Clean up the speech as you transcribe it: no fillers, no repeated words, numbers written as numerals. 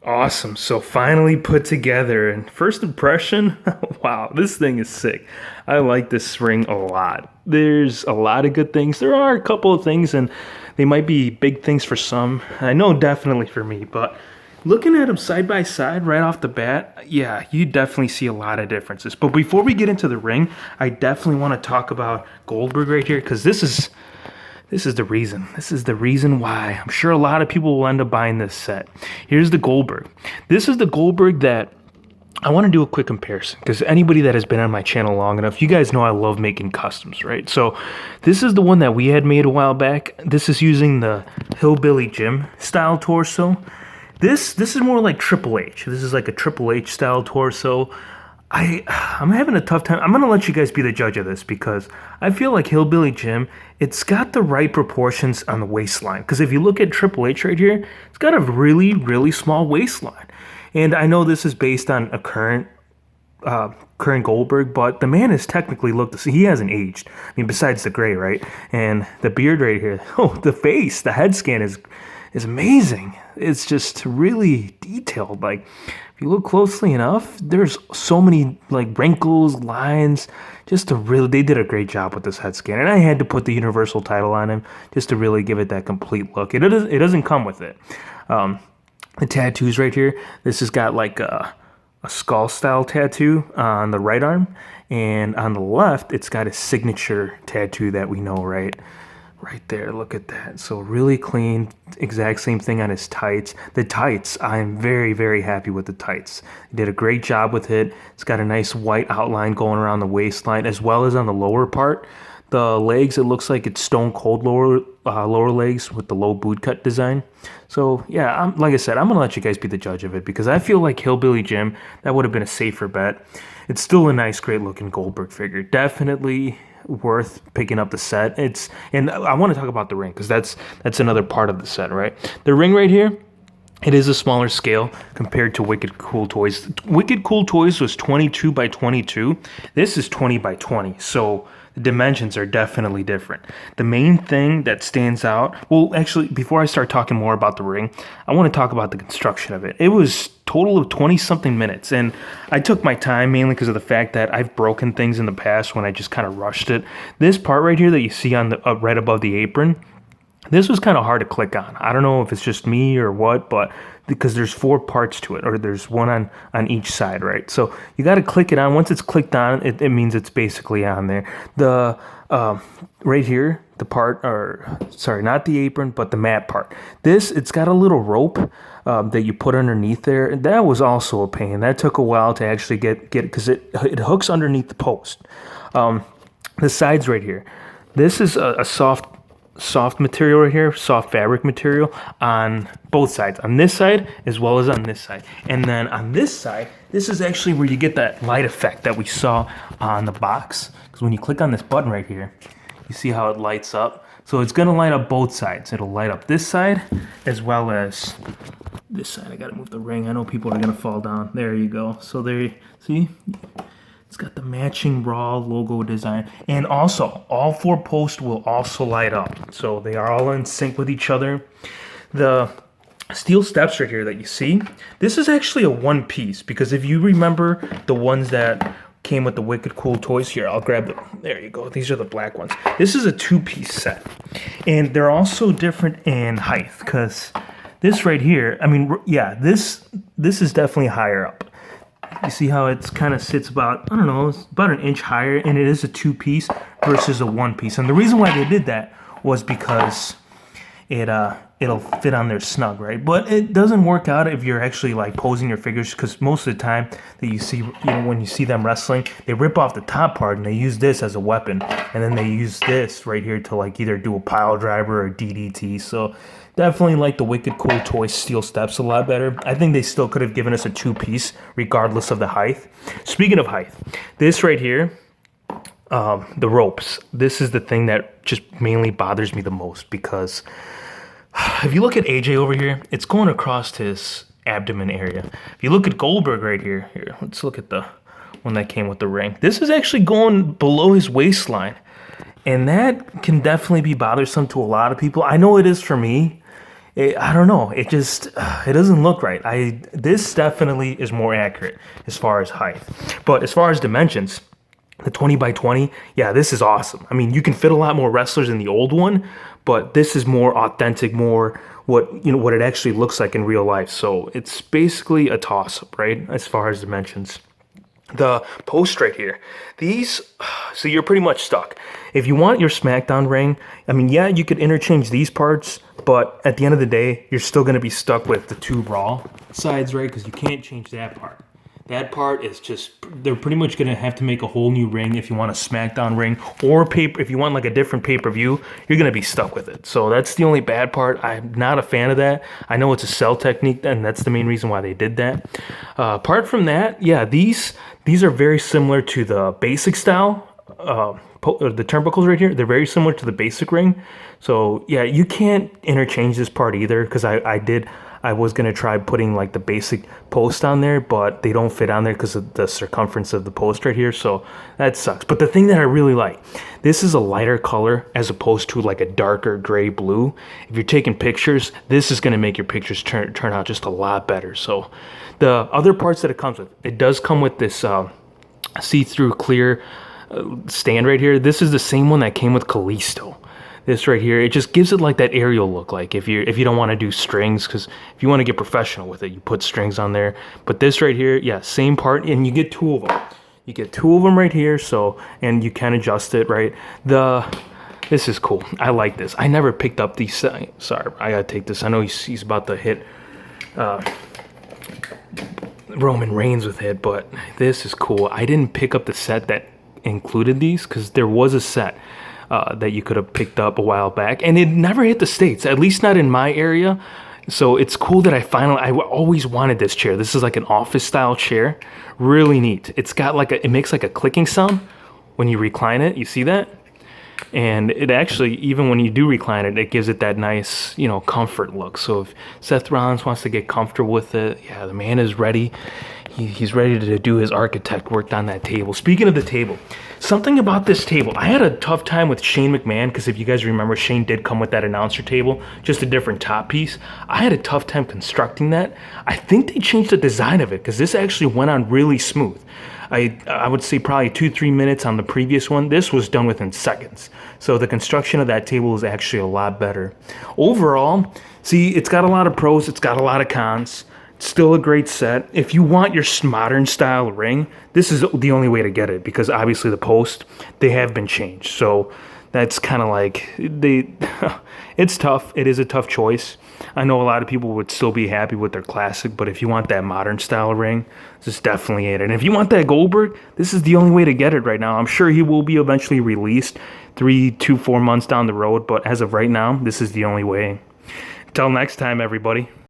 Awesome. So finally put together. And first impression, wow, this thing is sick. I like this ring a lot. There's a lot of good things. There are a couple of things, and they might be big things for some. I know definitely for me, but looking at them side by side right off the bat, yeah, you definitely see a lot of differences. But before we get into the ring, I definitely want to talk about Goldberg right here, because this is the reason. This is the reason why. I'm sure a lot of people will end up buying this set. Here's the Goldberg. This is the Goldberg that I want to do a quick comparison, because anybody that has been on my channel long enough, you guys know I love making customs, right? So this is the one that we had made a while back. This is using the Hillbilly Jim style torso. This is more like Triple H. This is like a Triple H style torso. I'm having a tough time. I'm going to let you guys be the judge of this, because I feel like Hillbilly Jim, it's got the right proportions on the waistline. Because if you look at Triple H right here, it's got a really, really small waistline. And I know this is based on a current Goldberg, but the man has technically he hasn't aged. I mean, besides the gray, right? And the beard right here. Oh, the face, the head scan is amazing. It's just really detailed. Like, if you look closely enough, there's so many like wrinkles, lines. They did a great job with this head scan, and I had to put the universal title on him just to really give it that complete look. It doesn't come with it. The tattoos right here. This has got like a skull style tattoo on the right arm, and on the left, it's got a signature tattoo that we know, right? Right there, look at that. So really clean, exact same thing on his tights. The tights, I'm very, very happy with the tights. He did a great job with it. It's got a nice white outline going around the waistline, as well as on the lower part. The legs, it looks like it's stone cold lower legs with the low boot cut design. So yeah, like I said, I'm gonna let you guys be the judge of it, because I feel like Hillbilly Jim, that would have been a safer bet. It's still a nice, great looking Goldberg figure. Definitely worth picking up the set. And I want to talk about the ring, because that's another part of the set, right? The ring right here, it is a smaller scale compared to Wicked Cool Toys. Wicked Cool Toys was 22 by 22. This is 20 by 20. So the dimensions are definitely different. The main thing that stands out, well, actually, before I start talking more about the ring, I want to talk about the construction of it. It was total of 20-something minutes, and I took my time mainly because of the fact that I've broken things in the past when I just kind of rushed it. This part right here that you see on the right above the apron, this was kind of hard to click on. I don't know if it's just me or what, but because there's 4 parts to it, or there's one on each side, right? So you got to click it on. Once it's clicked on, it means it's basically on there. The right here, the part, or sorry, not the apron, but the mat part. It's got a little rope that you put underneath there. And that was also a pain. That took a while to actually get because it hooks underneath the post. The sides right here. This is a soft material right here, soft fabric material on both sides, on this side as well as on this side. And then on this side, this is actually where you get that light effect that we saw on the box, because when you click on this button right here, you see how it lights up. So it's going to light up both sides. It'll light up this side as well as this side. I gotta move the ring. I know people are gonna fall down. There you go. So there you see, it's got the matching raw logo design, and also all 4 posts will also light up, so they are all in sync with each other. The steel steps right here that you see, this is actually a one piece, because if you remember the ones that came with the Wicked Cool Toys, here I'll grab them. There you go. These are the black ones. This is a 2-piece set, and they're also different in height, because this right here, I mean, yeah, this is definitely higher up. You see how it's kind of sits about, I don't know, it's about an inch higher, and it is a 2-piece versus a 1-piece. And the reason why they did that was because it'll fit on there snug, right? But it doesn't work out if you're actually like posing your figures, because most of the time that you see, when you see them wrestling, they rip off the top part and they use this as a weapon, and then they use this right here to like either do a pile driver or DDT. So definitely like the Wicked Cool Toys steel steps a lot better. I think they still could have given us a 2-piece regardless of the height. Speaking of height, this right here, the ropes, this is the thing that just mainly bothers me the most, because if you look at AJ over here, it's going across his abdomen area. If you look at Goldberg right here, let's look at the one that came with the ring. This is actually going below his waistline, and that can definitely be bothersome to a lot of people. I know it is for me. I don't know. It just it doesn't look right. This definitely is more accurate as far as height, but as far as dimensions, the 20 by 20, yeah, this is awesome. I mean, you can fit a lot more wrestlers in the old one, but this is more authentic, more what it actually looks like in real life. So it's basically a toss up, right? As far as dimensions. The post right here, these, so you're pretty much stuck. If you want your SmackDown ring, I mean, yeah, you could interchange these parts, but at the end of the day, you're still going to be stuck with the two Raw sides, right? Because you can't change that part. That part is just, they're pretty much going to have to make a whole new ring if you want a SmackDown ring, or if you want like a different pay-per-view, you're going to be stuck with it. So that's the only bad part. I'm not a fan of that. I know it's a sell technique, and that's the main reason why they did that. Apart from that, yeah, these are very similar to the basic style. The turnbuckles right here, they're very similar to the basic ring. So yeah, you can't interchange this part either, because I was going to try putting like the basic post on there, but they don't fit on there because of the circumference of the post right here. So that sucks. But the thing that I really like, this is a lighter color as opposed to like a darker gray blue. If you're taking pictures, this is going to make your pictures turn out just a lot better. So the other parts that it comes with, it does come with this see-through clear stand right here. This is the same one that came with Kalisto. This right here, it just gives it like that aerial look. Like if you don't want to do strings, because if you want to get professional with it, you put strings on there. But this right here, yeah, same part, and you get two of them. You get two of them right here, so, and you can adjust it, right? This is cool. I like this. I never picked up these. Sorry, I gotta take this. I know he's about to hit Roman Reigns with it, but this is cool. I didn't pick up the set that included these because there was a set that you could have picked up a while back, and it never hit the States, at least not in my area. So it's cool that I always wanted this chair. This is like an office style chair, really neat. It's got like it makes like a clicking sound when you recline it. You see that? And it actually, even when you do recline it, it gives it that nice, comfort look. So if Seth Rollins wants to get comfortable with it, yeah, the man is ready. He's ready to do his architect work on that table. Speaking of the table, something about this table, I had a tough time with Shane McMahon, because if you guys remember, Shane did come with that announcer table, just a different top piece. I had a tough time constructing that. I think they changed the design of it, because this actually went on really smooth. I would say probably 2-3 minutes on the previous one. This was done within seconds. So the construction of that table is actually a lot better. Overall, see, it's got a lot of pros, it's got a lot of cons. It's still a great set. If you want your modern style ring, this is the only way to get it, because obviously the post, they have been changed. So that's kind of like, it's tough. It is a tough choice. I know a lot of people would still be happy with their classic, but if you want that modern style ring, this is definitely it. And if you want that Goldberg, this is the only way to get it right now. I'm sure he will be eventually released 3 to 4 months down the road, but as of right now, this is the only way. Until next time, everybody.